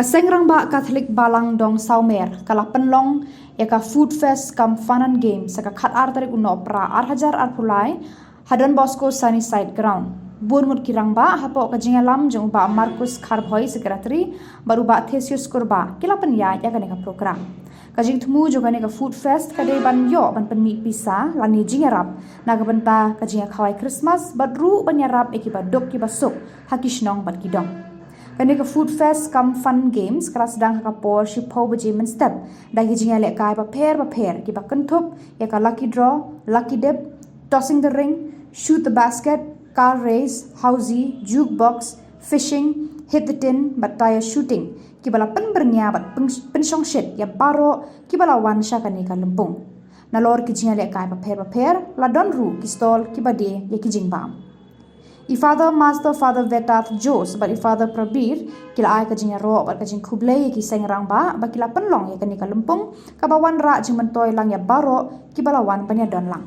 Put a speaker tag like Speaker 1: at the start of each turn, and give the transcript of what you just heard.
Speaker 1: Seng Rangbah Katholik Balang dong Sawmer kala Pynlong ka food fest kam Fun&Games saka khat tarik Nohprah hajar pulai Don Bosco Sunnyside Ground. Ngut kirangba hapoh jingialam jong Bah Marcus Kharbhoi Secretary baru Bah Thesius Kurbah kila pyniaid ka prokram. Jingthmu juga ka food fest kadai ban yo ban pynmih pisa lani jingiarap naga bynta jingia khawai krismas badru ban iarap kiba kiba suk shnong bat kidong. Ka food fest kam Fun&Games kala sdang hapoh hapoh baje step dagi jingia le kai paper kiba kentup ka lucky draw, lucky dip, tossing the ring, shoot the basket, car race, housey, Juke Box, fishing, hit the tin, but Tyre Shooting. Kibala penbernya bat penshong shit ya baro kibala wan syaka ni ka lempung. Nalor kijinga le kai paper la don ru kistol kibade ya kijing bam. Father master father vetat jos but father prabir kila ai kijinga ro bat kijing kublai ki Seng Rangbah ba kila Pynlong ya ka ni ka lempung kabawan ra jing mentoy lang ya baro kibala wan panya don lang.